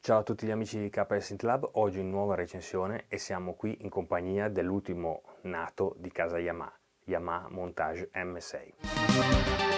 Ciao a tutti gli amici di KS Synth Lab, oggi in nuova recensione e siamo qui in compagnia dell'ultimo nato di casa Yamaha, Yamaha Montage M6.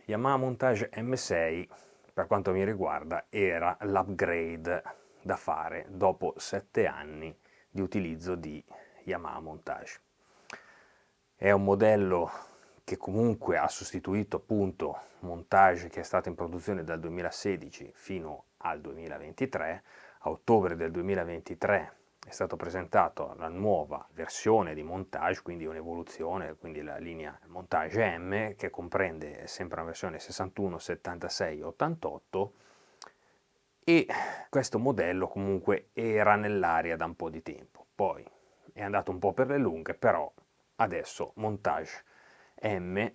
Yamaha Montage M6, per quanto mi riguarda, era l'upgrade da fare dopo 7 anni di utilizzo di Yamaha Montage. È un modello che comunque ha sostituito appunto Montage, che è stato in produzione dal 2016 fino al 2023. A ottobre del 2023 è stato presentato la nuova versione di Montage, quindi un'evoluzione, quindi la linea Montage M, che comprende sempre una versione 61, 76, 88, e questo modello comunque era nell'aria da un po' di tempo. Poi è andato un po' per le lunghe, però adesso Montage M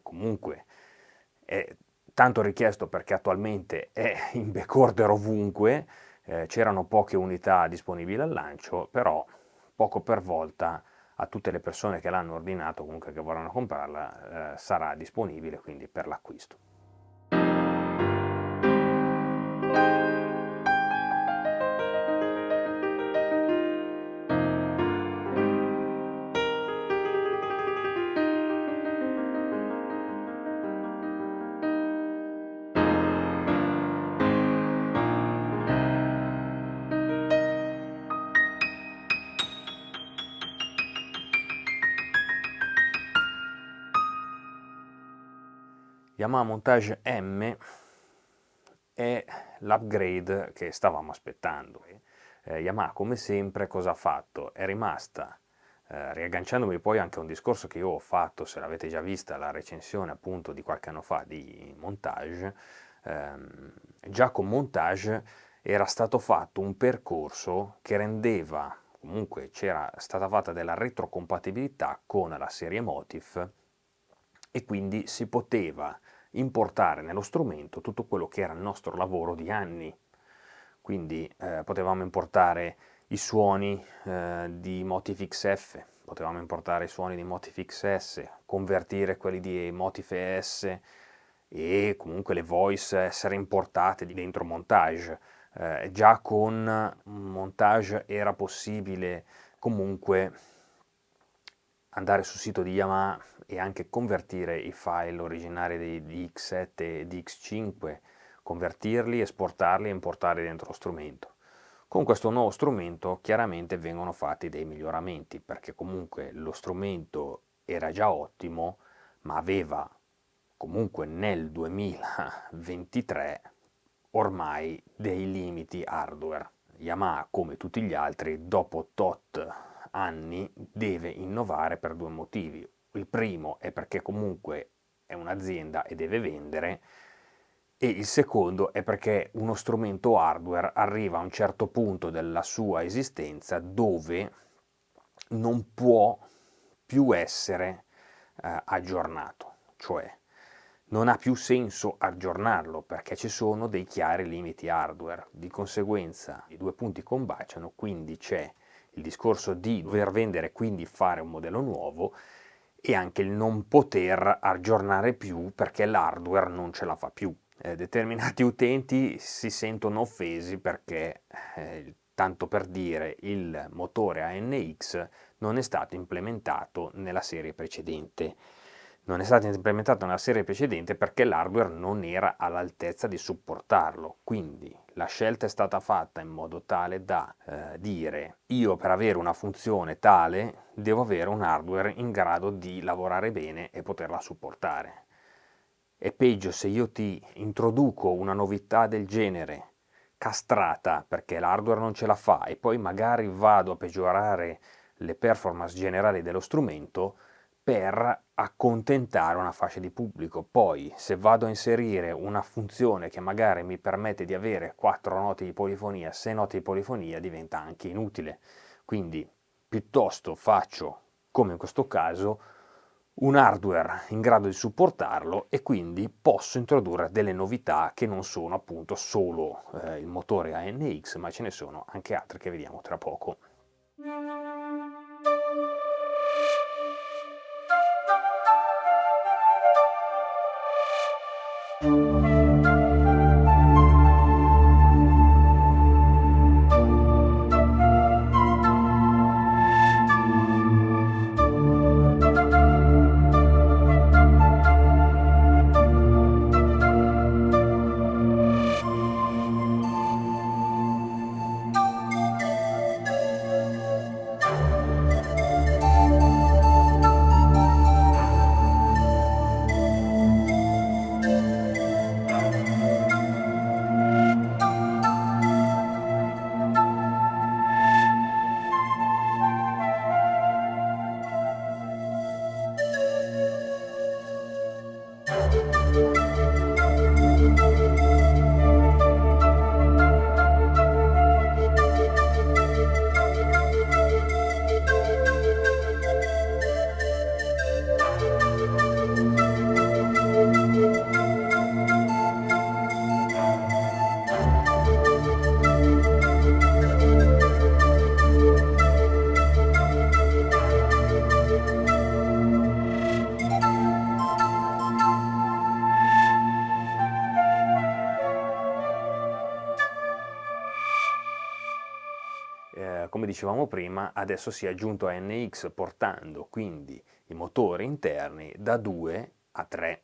comunque è tanto richiesto perché attualmente è in backorder ovunque. C'erano poche unità disponibili al lancio, però poco per volta a tutte le persone che l'hanno ordinato, comunque che vorranno comprarla, sarà disponibile quindi per l'acquisto. Yamaha Montage M è l'upgrade che stavamo aspettando. Yamaha, come sempre, cosa ha fatto? È rimasta, riagganciandomi poi anche a un discorso che io ho fatto, se l'avete già vista, la recensione appunto di qualche anno fa di Montage. Già con Montage era stato fatto un percorso che rendeva, comunque c'era stata fatta della retrocompatibilità con la serie Motif, e quindi si poteva importare nello strumento tutto quello che era il nostro lavoro di anni. Quindi potevamo importare i suoni di Motif XF, potevamo importare i suoni di Motif XS, convertire quelli di Motif ES e comunque le voice essere importate dentro Montage. Già con Montage era possibile comunque andare sul sito di Yamaha e anche convertire i file originari di X7 e di X5, convertirli, esportarli e importarli dentro lo strumento. Con questo nuovo strumento chiaramente vengono fatti dei miglioramenti, perché comunque lo strumento era già ottimo, ma aveva comunque nel 2023 ormai dei limiti hardware. Yamaha, come tutti gli altri, dopo tot anni deve innovare per due motivi. Il primo è perché comunque è un'azienda e deve vendere, e il secondo è perché uno strumento hardware arriva a un certo punto della sua esistenza dove non può più essere aggiornato, cioè non ha più senso aggiornarlo perché ci sono dei chiari limiti hardware. Di conseguenza i due punti combaciano, quindi c'è il discorso di dover vendere, quindi fare un modello nuovo, e anche il non poter aggiornare più perché l'hardware non ce la fa più. determinati utenti si sentono offesi perché, tanto per dire, il motore ANX non è stato implementato nella serie precedente. Non è stato implementato nella serie precedente perché l'hardware non era all'altezza di supportarlo, quindi la scelta è stata fatta in modo tale da dire: io per avere una funzione tale devo avere un hardware in grado di lavorare bene e poterla supportare. È peggio se io ti introduco una novità del genere castrata perché l'hardware non ce la fa e poi magari vado a peggiorare le performance generali dello strumento per accontentare una fascia di pubblico. Poi se vado a inserire una funzione che magari mi permette di avere 4 note di polifonia, 6 note di polifonia, diventa anche inutile. Quindi piuttosto faccio, come in questo caso, un hardware in grado di supportarlo e quindi posso introdurre delle novità che non sono appunto solo il motore ANX, ma ce ne sono anche altre che vediamo tra poco. Come dicevamo prima, adesso si è aggiunto ANX portando quindi i motori interni da 2 a 3.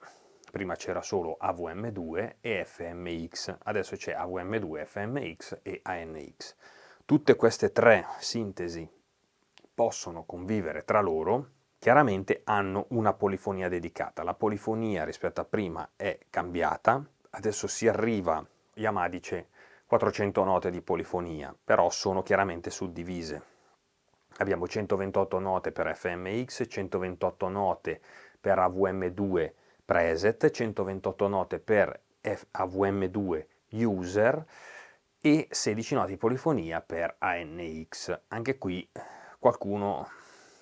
Prima c'era solo AVM2 e FMX, adesso c'è AVM2, FMX e ANX. Tutte queste tre sintesi possono convivere tra loro, chiaramente hanno una polifonia dedicata. La polifonia rispetto a prima è cambiata, adesso si arriva, Yamaha dice 400 note di polifonia, però sono chiaramente suddivise. Abbiamo 128 note per FMX, 128 note per AVM2 preset, 128 note per AVM2 user e 16 note di polifonia per ANX. Anche qui qualcuno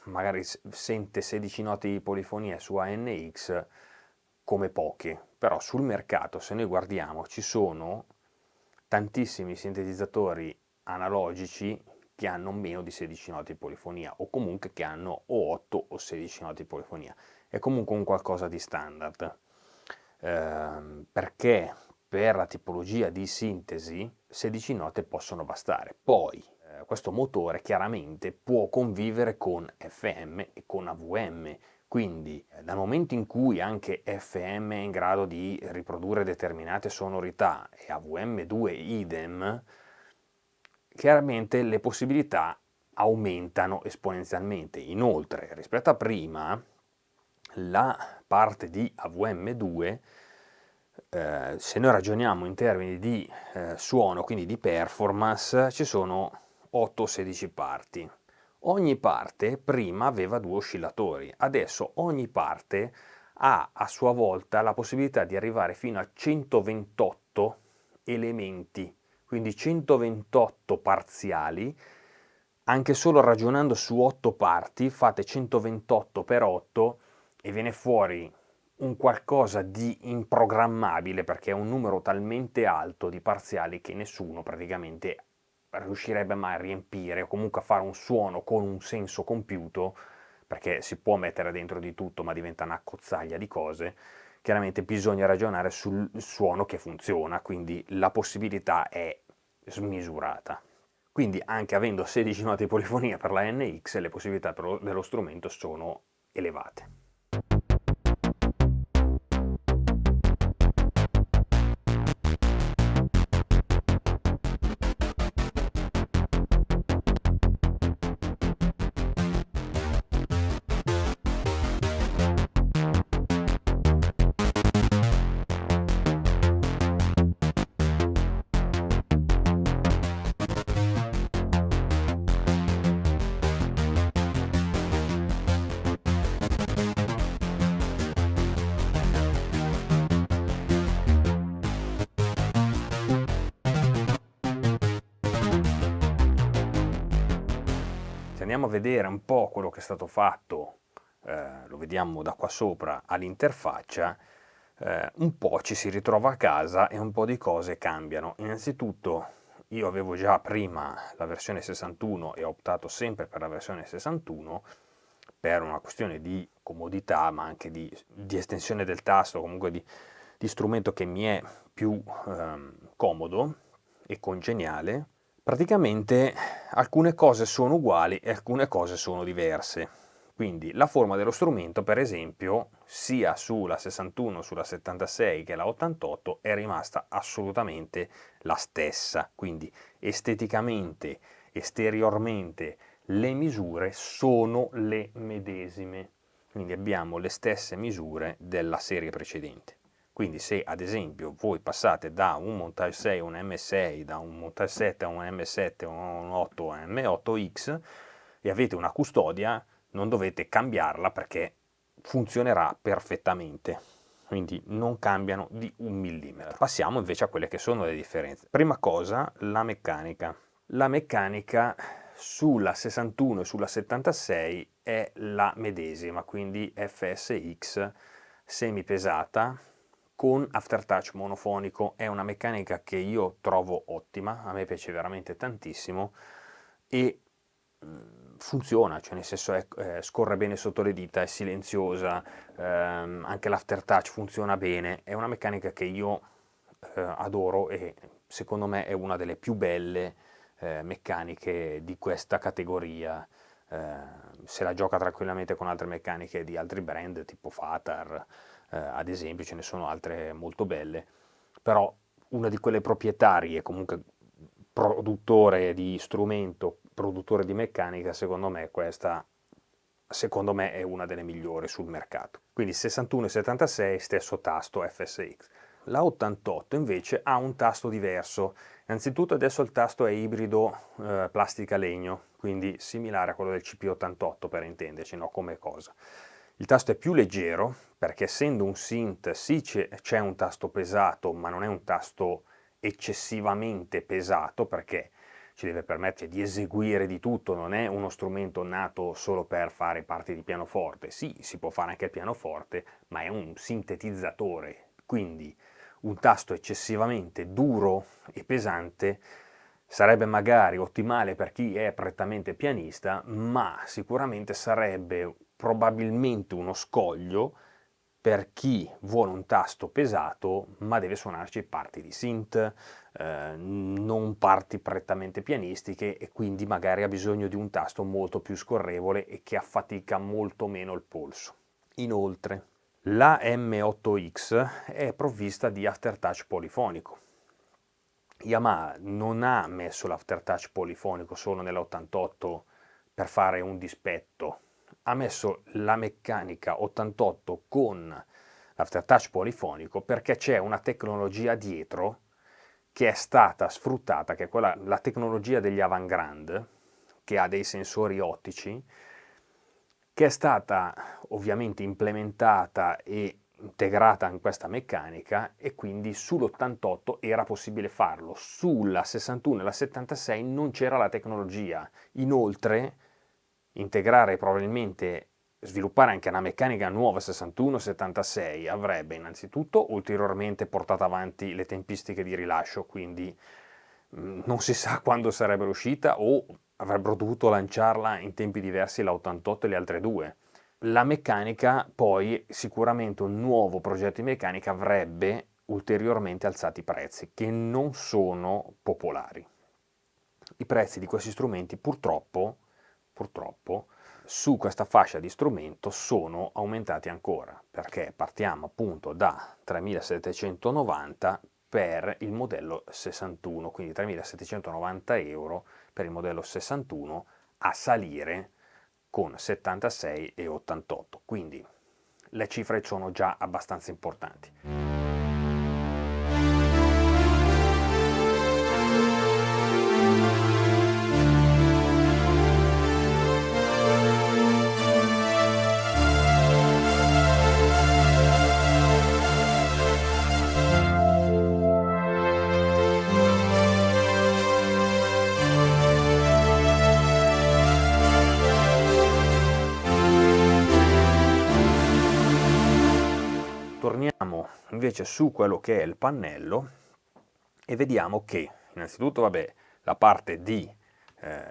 magari sente 16 note di polifonia su ANX come poche, però sul mercato, se noi guardiamo, ci sono tantissimi sintetizzatori analogici che hanno meno di 16 note di polifonia o comunque che hanno o 8 o 16 note di polifonia. È comunque un qualcosa di standard, perché per la tipologia di sintesi 16 note possono bastare. Poi questo motore chiaramente può convivere con FM e con AVM, quindi dal momento in cui anche FM è in grado di riprodurre determinate sonorità e AVM2 idem, chiaramente le possibilità aumentano esponenzialmente. Inoltre, rispetto a prima, la parte di AVM2, se noi ragioniamo in termini di suono, quindi di performance, ci sono 8-16 parti. Ogni parte prima aveva 2 oscillatori, adesso ogni parte ha a sua volta la possibilità di arrivare fino a 128 elementi, quindi 128 parziali. Anche solo ragionando su 8 parti fate 128 per 8 e viene fuori un qualcosa di improgrammabile, perché è un numero talmente alto di parziali che nessuno praticamente riuscirebbe mai a riempire o comunque a fare un suono con un senso compiuto, perché si può mettere dentro di tutto ma diventa una cozzaglia di cose, chiaramente bisogna ragionare sul suono che funziona, quindi la possibilità è smisurata. Quindi anche avendo 16 note di polifonia per la NX, le possibilità dello strumento sono elevate. Se andiamo a vedere un po' quello che è stato fatto, lo vediamo da qua sopra all'interfaccia, un po' ci si ritrova a casa e un po' di cose cambiano. Innanzitutto io avevo già prima la versione 61 e ho optato sempre per la versione 61 per una questione di comodità, ma anche di estensione del tasto, comunque di strumento che mi è più comodo e congeniale. Praticamente alcune cose sono uguali e alcune cose sono diverse. Quindi la forma dello strumento, per esempio, sia sulla 61 sulla 76 che la 88 è rimasta assolutamente la stessa. Quindi esteticamente, esteriormente, le misure sono le medesime. Quindi abbiamo le stesse misure della serie precedente. Quindi se ad esempio voi passate da un Montage 6 a un M6, da un Montage 7 a un M7, un 8 a un M8X e avete una custodia, non dovete cambiarla perché funzionerà perfettamente. Quindi non cambiano di 1 mm. Passiamo invece a quelle che sono le differenze. Prima cosa, la meccanica. La meccanica sulla 61 e sulla 76 è la medesima, quindi FSX semipesata con aftertouch monofonico. È una meccanica che io trovo ottima, a me piace veramente tantissimo e funziona, cioè nel senso scorre bene sotto le dita, è silenziosa, anche l'aftertouch funziona bene, è una meccanica che io adoro e secondo me è una delle più belle meccaniche di questa categoria. Se la gioca tranquillamente con altre meccaniche di altri brand tipo Fatar, ad esempio, ce ne sono altre molto belle, però una di quelle proprietarie, comunque produttore di strumento, produttore di meccanica, secondo me questa è una delle migliori sul mercato. Quindi 61 e 76 stesso tasto FSX. La 88 invece ha un tasto diverso. Innanzitutto adesso il tasto è ibrido plastica-legno, quindi similare a quello del CP88 per intenderci, no? Come cosa. Il tasto è più leggero perché essendo un synth sì c'è un tasto pesato, ma non è un tasto eccessivamente pesato perché ci deve permettere di eseguire di tutto, non è uno strumento nato solo per fare parti di pianoforte. Sì, si può fare anche il pianoforte, ma è un sintetizzatore, quindi un tasto eccessivamente duro e pesante sarebbe magari ottimale per chi è prettamente pianista, ma sicuramente sarebbe probabilmente uno scoglio per chi vuole un tasto pesato ma deve suonarci parti di synth, non parti prettamente pianistiche e quindi magari ha bisogno di un tasto molto più scorrevole e che affatica molto meno il polso. Inoltre, la M8X è provvista di aftertouch polifonico. Yamaha non ha messo l'aftertouch polifonico solo nell'88 per fare un dispetto, ha messo la meccanica 88 con l'aftertouch polifonico perché c'è una tecnologia dietro che è stata sfruttata, che è quella, la tecnologia degli Avantgrande, che ha dei sensori ottici, che è stata ovviamente implementata e integrata in questa meccanica e quindi sull'88 era possibile farlo, sulla 61 e la 76 non c'era la tecnologia. Inoltre integrare probabilmente sviluppare anche una meccanica nuova 61-76 avrebbe innanzitutto ulteriormente portato avanti le tempistiche di rilascio, quindi non si sa quando sarebbe uscita o avrebbero dovuto lanciarla in tempi diversi la 88 e le altre due. La meccanica poi, sicuramente un nuovo progetto di meccanica avrebbe ulteriormente alzato i prezzi, che non sono popolari. I prezzi di questi strumenti purtroppo su questa fascia di strumento sono aumentati ancora, perché partiamo appunto da 3.790 per il modello 61, quindi 3.790 euro per il modello 61, a salire con 76 e 88, quindi le cifre sono già abbastanza importanti. Torniamo invece su quello che è il pannello e vediamo che innanzitutto, vabbè, la parte di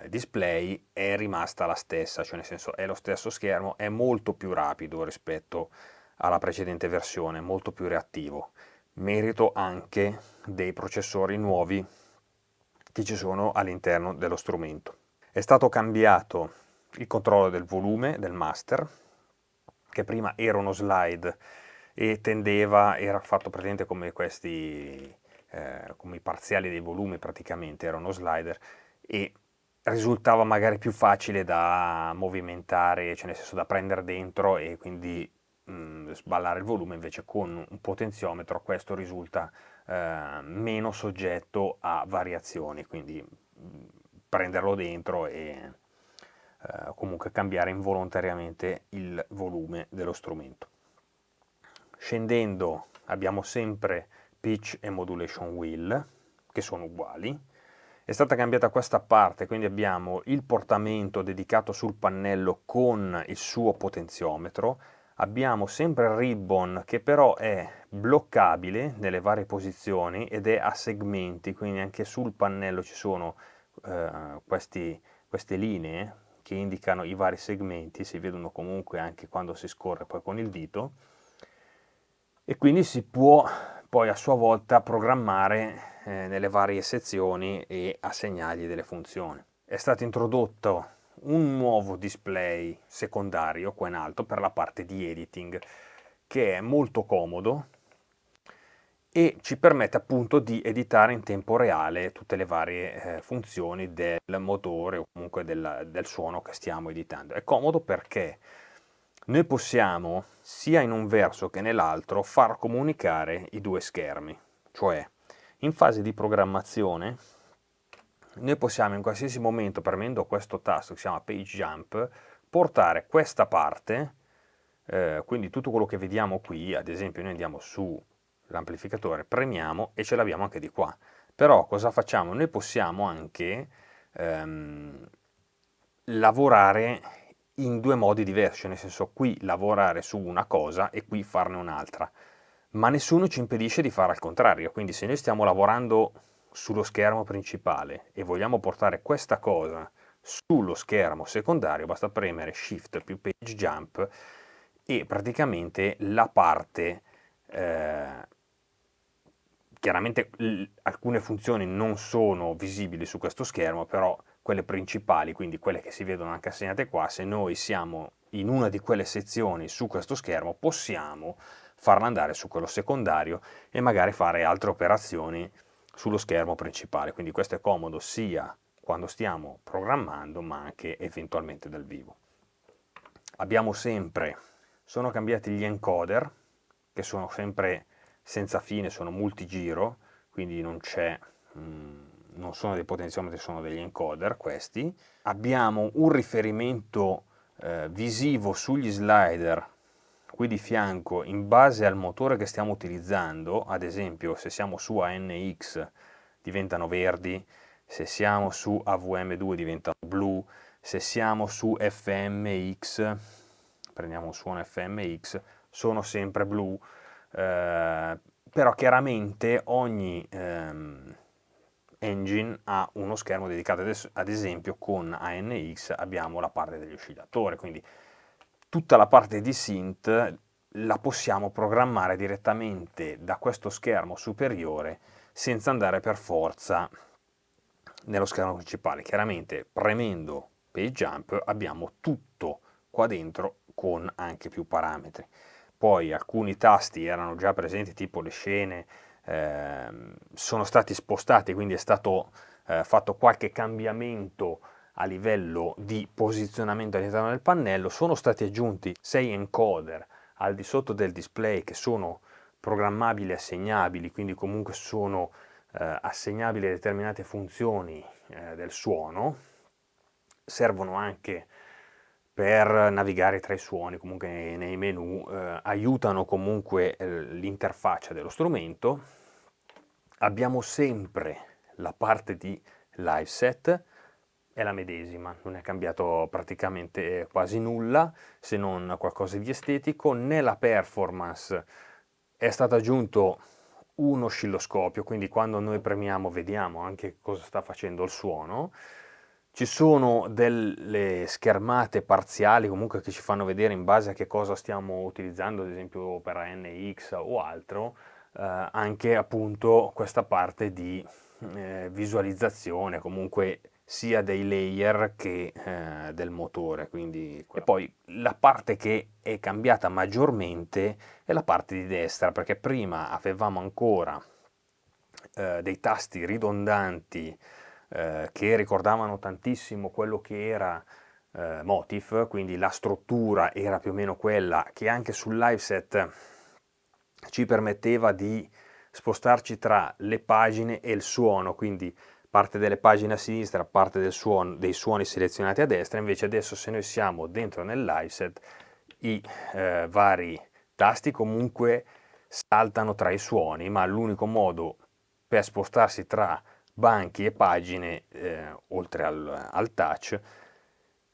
display è rimasta la stessa, cioè nel senso è lo stesso schermo, è molto più rapido rispetto alla precedente versione, molto più reattivo, merito anche dei processori nuovi che ci sono all'interno dello strumento. È stato cambiato il controllo del volume del master, che prima era uno slide e era fatto praticamente come questi, come i parziali dei volumi praticamente, era uno slider e risultava magari più facile da movimentare, cioè nel senso da prendere dentro e quindi sballare il volume, invece con un potenziometro questo risulta meno soggetto a variazioni, quindi prenderlo dentro e comunque cambiare involontariamente il volume dello strumento. Scendendo abbiamo sempre pitch e modulation wheel, che sono uguali. È stata cambiata questa parte, quindi abbiamo il portamento dedicato sul pannello con il suo potenziometro. Abbiamo sempre il ribbon che però è bloccabile nelle varie posizioni ed è a segmenti, quindi anche sul pannello ci sono queste linee che indicano i vari segmenti, si vedono comunque anche quando si scorre poi con il dito, e quindi si può poi a sua volta programmare nelle varie sezioni e assegnargli delle funzioni. È stato introdotto un nuovo display secondario qua in alto per la parte di editing, che è molto comodo e ci permette appunto di editare in tempo reale tutte le varie funzioni del motore o comunque del suono che stiamo editando. È comodo perché noi possiamo, sia in un verso che nell'altro, far comunicare i due schermi, cioè in fase di programmazione noi possiamo in qualsiasi momento, premendo questo tasto che si chiama Page Jump, portare questa parte, quindi tutto quello che vediamo qui, ad esempio noi andiamo sull'amplificatore, premiamo e ce l'abbiamo anche di qua. Però cosa facciamo? Noi possiamo anche lavorare in due modi diversi, nel senso qui lavorare su una cosa e qui farne un'altra, ma nessuno ci impedisce di fare al contrario, quindi se noi stiamo lavorando sullo schermo principale e vogliamo portare questa cosa sullo schermo secondario, basta premere Shift più Page Jump e praticamente la parte, chiaramente alcune funzioni non sono visibili su questo schermo, però quelle principali, quindi quelle che si vedono anche assegnate qua, se noi siamo in una di quelle sezioni su questo schermo possiamo farla andare su quello secondario e magari fare altre operazioni sullo schermo principale, quindi questo è comodo sia quando stiamo programmando ma anche eventualmente dal vivo. Sono cambiati gli encoder, che sono sempre senza fine, sono multigiro, quindi non sono dei potenziometri, sono degli encoder questi. Abbiamo un riferimento visivo sugli slider qui di fianco in base al motore che stiamo utilizzando, ad esempio se siamo su ANX diventano verdi, se siamo su AVM2 diventano blu, se siamo su FMX, prendiamo un suono FMX, sono sempre blu, però chiaramente ogni engine ha uno schermo dedicato, ad esempio con ANX abbiamo la parte degli oscillatori, quindi tutta la parte di synth la possiamo programmare direttamente da questo schermo superiore senza andare per forza nello schermo principale. Chiaramente premendo page jump abbiamo tutto qua dentro con anche più parametri. Poi alcuni tasti erano già presenti, tipo le scene, sono stati spostati, quindi è stato fatto qualche cambiamento a livello di posizionamento all'interno del pannello. Sono stati aggiunti 6 encoder al di sotto del display che sono programmabili e assegnabili, quindi comunque sono assegnabili a determinate funzioni del suono. Servono anche per navigare tra i suoni, comunque nei menu, aiutano comunque l'interfaccia dello strumento. Abbiamo sempre la parte di live set, è la medesima, non è cambiato praticamente quasi nulla, se non qualcosa di estetico. Nella performance è stato aggiunto un oscilloscopio, quindi quando noi premiamo vediamo anche cosa sta facendo il suono. Ci sono delle schermate parziali comunque che ci fanno vedere in base a che cosa stiamo utilizzando, ad esempio per NX o altro, anche appunto questa parte di visualizzazione comunque sia dei layer che del motore. Quindi. E poi la parte che è cambiata maggiormente è la parte di destra, perché prima avevamo ancora dei tasti ridondanti che ricordavano tantissimo quello che era Motif, quindi la struttura era più o meno quella che anche sul live set ci permetteva di spostarci tra le pagine e il suono, quindi parte delle pagine a sinistra, parte dei suoni selezionati a destra. Invece adesso, se noi siamo dentro nel live set, i vari tasti comunque saltano tra i suoni, ma l'unico modo per spostarsi tra banchi e pagine, oltre al touch,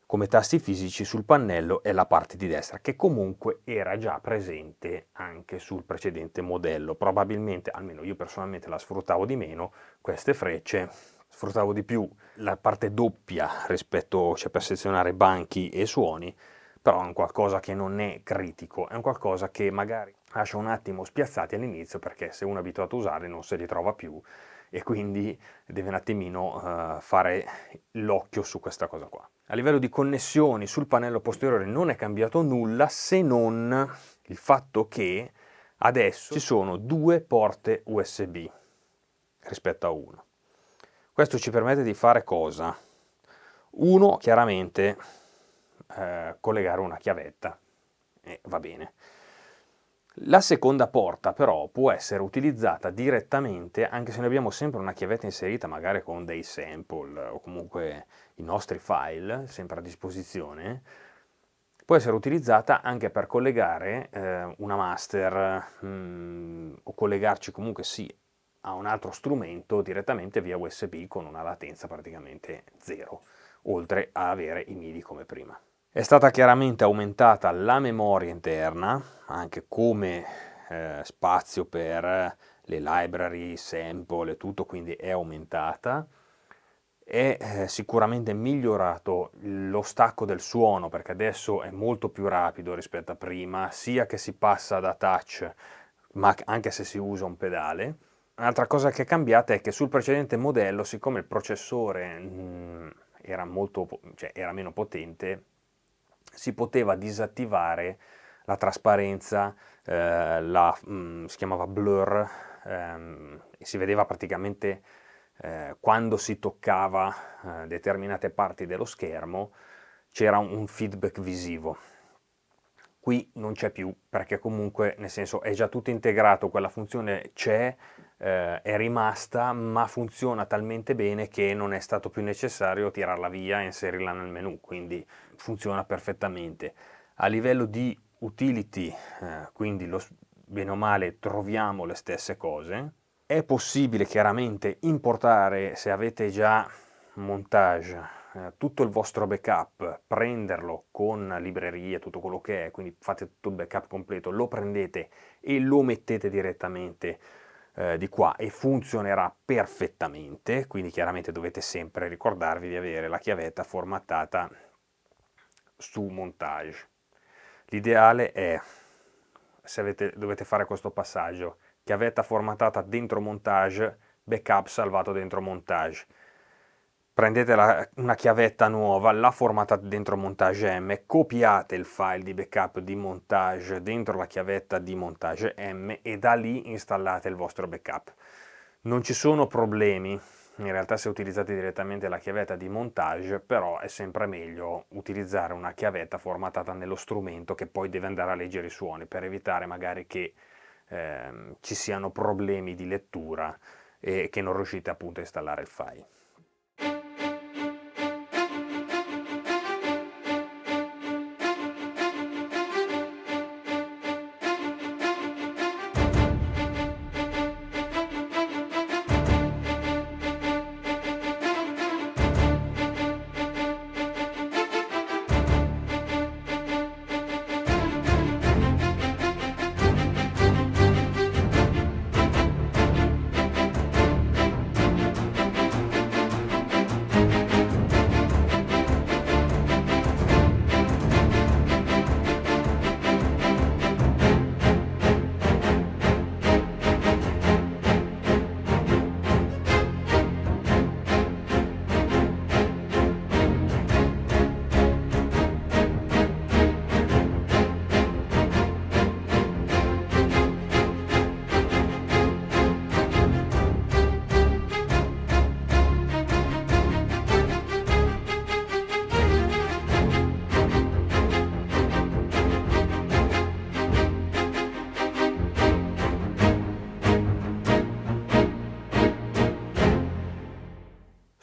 come tasti fisici sul pannello, è la parte di destra, che comunque era già presente anche sul precedente modello. Probabilmente, almeno io personalmente la sfruttavo di meno, queste frecce, sfruttavo di più la parte doppia rispetto, cioè per selezionare banchi e suoni, però è un qualcosa che non è critico, è un qualcosa che magari lascia un attimo spiazzati all'inizio, perché se uno è abituato a usarli non se li trova più e quindi deve un attimino fare l'occhio su questa cosa qua. A livello di connessioni sul pannello posteriore non è cambiato nulla, se non il fatto che adesso ci sono 2 porte USB rispetto a uno. Questo ci permette di fare cosa? Uno, chiaramente, collegare una chiavetta, e va bene. La seconda porta però può essere utilizzata direttamente, anche se noi abbiamo sempre una chiavetta inserita, magari con dei sample o comunque i nostri file sempre a disposizione. Può essere utilizzata anche per collegare una master o collegarci comunque sì a un altro strumento direttamente via USB con una latenza praticamente zero, oltre a avere i MIDI come prima. È stata chiaramente aumentata la memoria interna, anche come spazio per le library, sample e tutto, quindi è aumentata. È sicuramente migliorato lo stacco del suono, perché adesso è molto più rapido rispetto a prima, sia che si passa da touch, ma anche se si usa un pedale. Un'altra cosa che è cambiata è che sul precedente modello, siccome il processore era era meno potente, si poteva disattivare la trasparenza, si chiamava blur, e si vedeva praticamente quando si toccava determinate parti dello schermo c'era un feedback visivo. Qui non c'è più, perché comunque, nel senso, è già tutto integrato, quella funzione c'è, è rimasta, ma funziona talmente bene che non è stato più necessario tirarla via e inserirla nel menu, quindi funziona perfettamente. A livello di utility, quindi bene o male troviamo le stesse cose. È possibile chiaramente importare, se avete già Montage, tutto il vostro backup, prenderlo con librerie, tutto quello che è, quindi fate tutto il backup completo, lo prendete e lo mettete direttamente di qua e funzionerà perfettamente. Quindi chiaramente dovete sempre ricordarvi di avere la chiavetta formattata su Montage. L'ideale è, se dovete fare questo passaggio, chiavetta formatata dentro Montage, backup salvato dentro Montage. Prendete una chiavetta nuova, la formatate dentro Montage M, copiate il file di backup di Montage dentro la chiavetta di Montage M e da lì installate il vostro backup. Non ci sono problemi, in realtà se utilizzate direttamente la chiavetta di Montage, però è sempre meglio utilizzare una chiavetta formatata nello strumento che poi deve andare a leggere i suoni, per evitare magari che ci siano problemi di lettura e che non riuscite appunto a installare il file.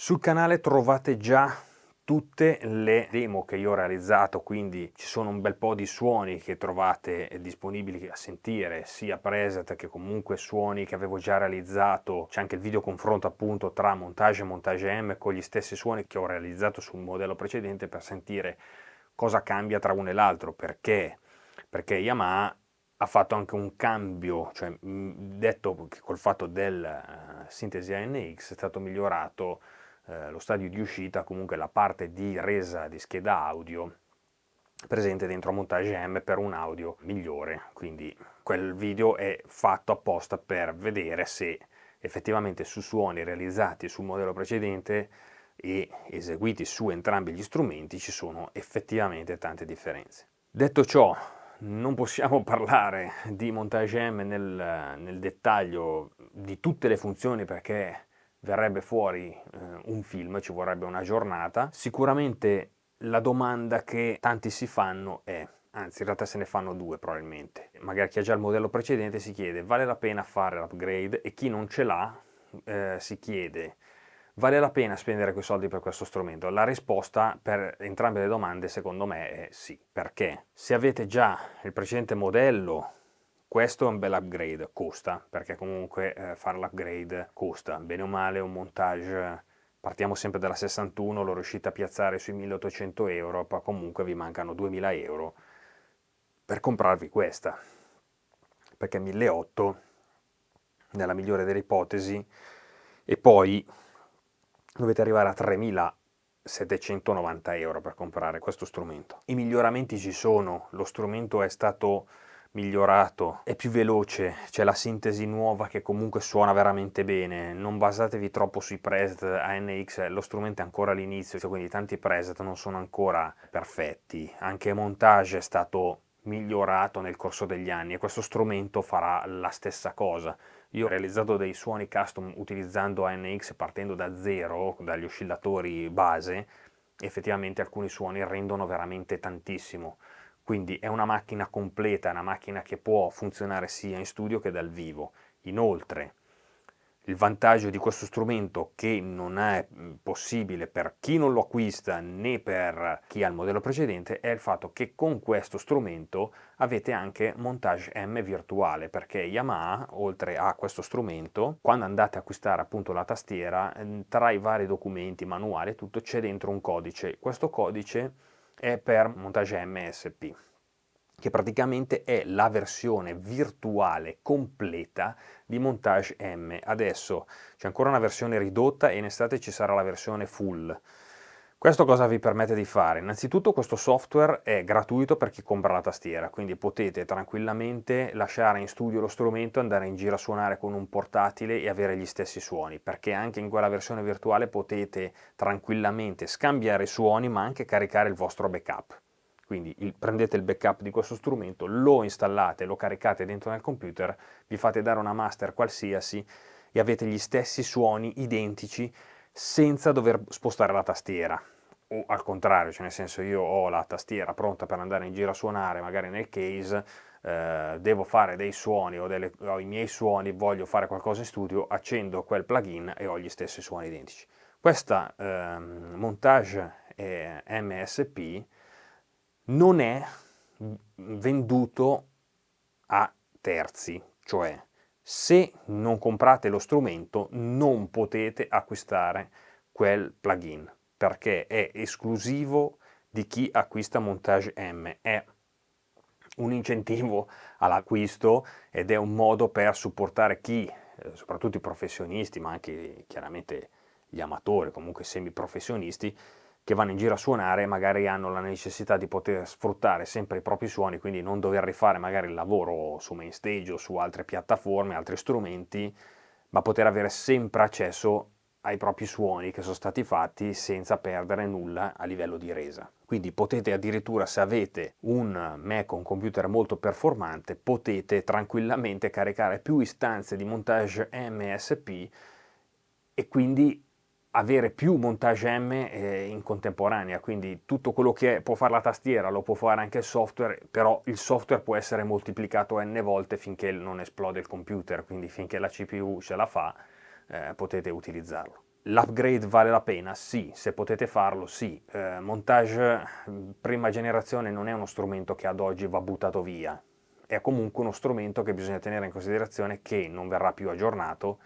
Sul canale trovate già tutte le demo che io ho realizzato, quindi ci sono un bel po' di suoni che trovate disponibili a sentire, sia preset che comunque suoni che avevo già realizzato. C'è anche il video confronto appunto tra Montage e Montage M con gli stessi suoni che ho realizzato sul modello precedente, per sentire cosa cambia tra uno e l'altro, perché Yamaha ha fatto anche un cambio, cioè detto che col fatto del sintesi ANX è stato migliorato lo stadio di uscita, comunque la parte di resa di scheda audio presente dentro Montage M per un audio migliore, quindi quel video è fatto apposta per vedere se effettivamente su suoni realizzati sul modello precedente e eseguiti su entrambi gli strumenti ci sono effettivamente tante differenze. Detto ciò, non possiamo parlare di Montage M nel dettaglio di tutte le funzioni, perché verrebbe fuori un film, ci vorrebbe una giornata. Sicuramente la domanda che tanti si fanno è, anzi in realtà se ne fanno due probabilmente, magari chi ha già il modello precedente si chiede vale la pena fare l'upgrade, e chi non ce l'ha si chiede vale la pena spendere quei soldi per questo strumento? La risposta per entrambe le domande secondo me è sì. Perché? Se avete già il precedente modello, questo è un bel upgrade, costa, perché comunque fare l'upgrade costa, bene o male un Montage, partiamo sempre dalla 61, lo riuscite a piazzare sui 1800 euro, poi comunque vi mancano 2000 euro per comprarvi questa, perché 1800 nella migliore delle ipotesi, e poi dovete arrivare a 3.790 euro per comprare questo strumento. I miglioramenti ci sono, lo strumento è stato migliorato, è più veloce, c'è la sintesi nuova che comunque suona veramente bene, non basatevi troppo sui preset ANX, lo strumento è ancora all'inizio, quindi tanti preset non sono ancora perfetti, anche Montage è stato migliorato nel corso degli anni e questo strumento farà la stessa cosa. Io ho realizzato dei suoni custom utilizzando ANX partendo da zero, dagli oscillatori base, e effettivamente alcuni suoni rendono veramente tantissimo. Quindi è una macchina completa, è una macchina che può funzionare sia in studio che dal vivo. Inoltre, il vantaggio di questo strumento, che non è possibile per chi non lo acquista né per chi ha il modello precedente, è il fatto che con questo strumento avete anche Montage M virtuale, perché Yamaha, oltre a questo strumento, quando andate a acquistare appunto la tastiera, tra i vari documenti, manuali, tutto, c'è dentro un codice. Questo codice è per Montage MSP, che praticamente è la versione virtuale completa di Montage M. Adesso c'è ancora una versione ridotta e in estate ci sarà la versione full. Questo cosa vi permette di fare? Innanzitutto questo software è gratuito per chi compra la tastiera, quindi potete tranquillamente lasciare in studio lo strumento, andare in giro a suonare con un portatile e avere gli stessi suoni, perché anche in quella versione virtuale potete tranquillamente scambiare i suoni ma anche caricare il vostro backup. Quindi prendete il backup di questo strumento, lo installate, lo caricate dentro nel computer, vi fate dare una master qualsiasi e avete gli stessi suoni identici senza dover spostare la tastiera. O al contrario, cioè nel senso io ho la tastiera pronta per andare in giro a suonare, magari nel case, devo fare dei suoni ho i miei suoni, voglio fare qualcosa in studio, accendo quel plugin e ho gli stessi suoni identici. Questa Montage MSP non è venduto a terzi, cioè se non comprate lo strumento non potete acquistare quel plugin perché è esclusivo di chi acquista Montage M. È un incentivo all'acquisto ed è un modo per supportare chi, soprattutto i professionisti, ma anche chiaramente gli amatori, comunque semiprofessionisti, che vanno in giro a suonare e magari hanno la necessità di poter sfruttare sempre i propri suoni, quindi non dover rifare magari il lavoro su Mainstage o su altre piattaforme, altri strumenti, ma poter avere sempre accesso ai propri suoni che sono stati fatti senza perdere nulla a livello di resa. Quindi potete addirittura, se avete un Mac o un computer molto performante, potete tranquillamente caricare più istanze di Montage MSP e quindi avere più Montage M in contemporanea, quindi tutto quello che può fare la tastiera lo può fare anche il software, però il software può essere moltiplicato n volte finché non esplode il computer, quindi finché la CPU ce la fa, potete utilizzarlo. L'upgrade vale la pena? Sì, se potete farlo, sì. Montage prima generazione non è uno strumento che ad oggi va buttato via, è comunque uno strumento che bisogna tenere in considerazione che non verrà più aggiornato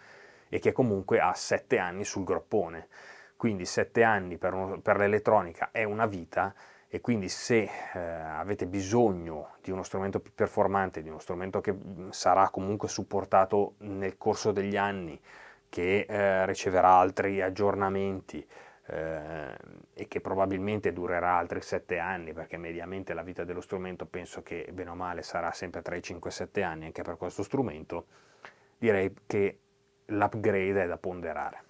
e che comunque ha 7 anni sul groppone. Quindi 7 anni per l'elettronica è una vita e quindi se avete bisogno di uno strumento più performante, di uno strumento che sarà comunque supportato nel corso degli anni, che riceverà altri aggiornamenti e che probabilmente durerà altri 7 anni, perché mediamente la vita dello strumento penso che bene o male sarà sempre tra i 5 e 7 anni anche per questo strumento, direi che l'upgrade è da ponderare.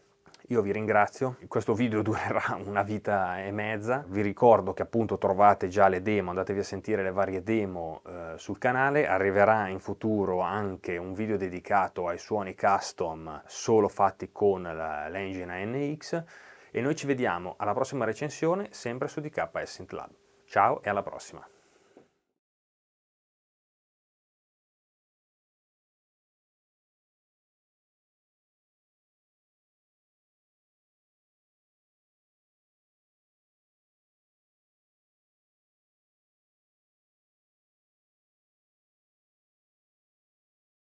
Io vi ringrazio, questo video durerà una vita e mezza, vi ricordo che appunto trovate già le demo, andatevi a sentire le varie demo sul canale, arriverà in futuro anche un video dedicato ai suoni custom solo fatti con l'engine NX e noi ci vediamo alla prossima recensione sempre su DKS Synth Lab. Ciao e alla prossima!